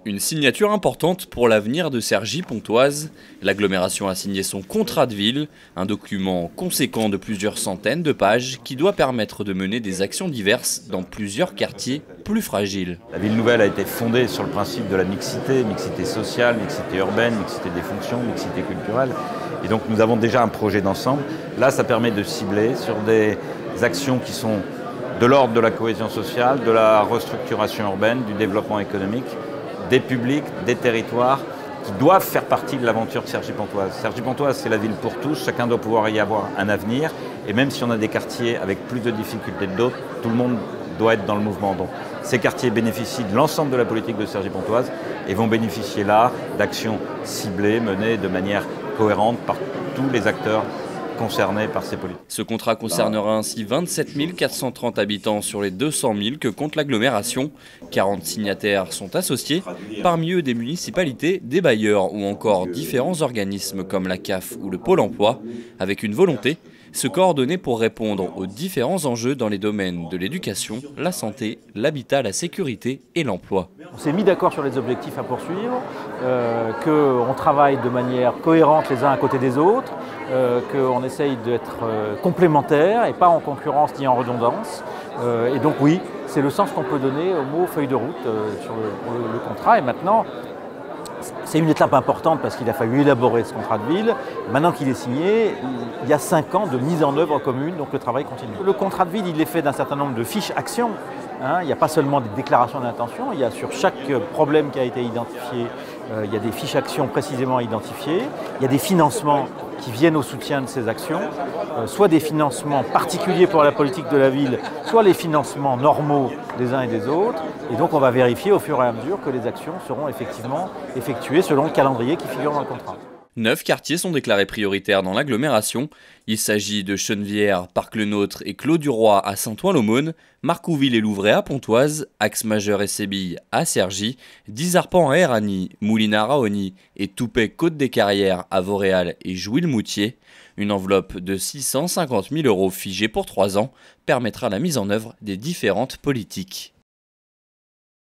Une signature importante pour l'avenir de Cergy-Pontoise. L'agglomération a signé son contrat de ville, un document conséquent de plusieurs centaines de pages qui doit permettre de mener des actions diverses dans plusieurs quartiers plus fragiles. La ville nouvelle a été fondée sur le principe de la mixité sociale, mixité urbaine, mixité des fonctions, mixité culturelle. Et donc nous avons déjà un projet d'ensemble. Là, ça permet de cibler sur des actions qui sont de l'ordre de la cohésion sociale, de la restructuration urbaine, du développement économique, des publics, des territoires qui doivent faire partie de l'aventure de Cergy-Pontoise. Cergy-Pontoise, c'est la ville pour tous, chacun doit pouvoir y avoir un avenir. Et même si on a des quartiers avec plus de difficultés que d'autres, tout le monde doit être dans le mouvement. Donc, ces quartiers bénéficient de l'ensemble de la politique de Cergy-Pontoise et vont bénéficier là d'actions ciblées, menées de manière cohérente par tous les acteurs concernés par ces politiques. Ce contrat concernera ainsi 27 430 habitants sur les 200 000 que compte l'agglomération. 40 signataires sont associés, parmi eux des municipalités, des bailleurs ou encore différents organismes comme la CAF ou le Pôle emploi, avec une volonté, se coordonner pour répondre aux différents enjeux dans les domaines de l'éducation, la santé, l'habitat, la sécurité et l'emploi. On s'est mis d'accord sur les objectifs à poursuivre, qu'on travaille de manière cohérente les uns à côté des autres, qu'on essaye d'être complémentaires et pas en concurrence ni en redondance. Et donc oui, c'est le sens qu'on peut donner au mot feuille de route sur le contrat. Et maintenant, c'est une étape importante parce qu'il a fallu élaborer ce contrat de ville. Maintenant qu'il est signé, il y a 5 ans de mise en œuvre commune, donc le travail continue. Le contrat de ville, il est fait d'un certain nombre de fiches actions. Il n'y a pas seulement des déclarations d'intention, il y a sur chaque problème qui a été identifié, il y a des fiches actions précisément identifiées. Il y a des financements qui viennent au soutien de ces actions, soit des financements particuliers pour la politique de la ville, soit les financements normaux des uns et des autres. Et donc on va vérifier au fur et à mesure que les actions seront effectivement effectuées selon le calendrier qui figure dans le contrat. 9 quartiers sont déclarés prioritaires dans l'agglomération. Il s'agit de Chenevière, Parc-le-Nôtre et Clos-du-Roi à Saint-Ouen-l'Aumône, Marcouville et Louvray à Pontoise, Axe-Majeur et Sébilles à Cergy, Dizarpan à Éragny, Moulinard à Ogny et Toupet-Côte-des-Carrières à Vauréal et Jouy-le-Moutier. Une enveloppe de 650 000 € figée pour 3 ans permettra la mise en œuvre des différentes politiques.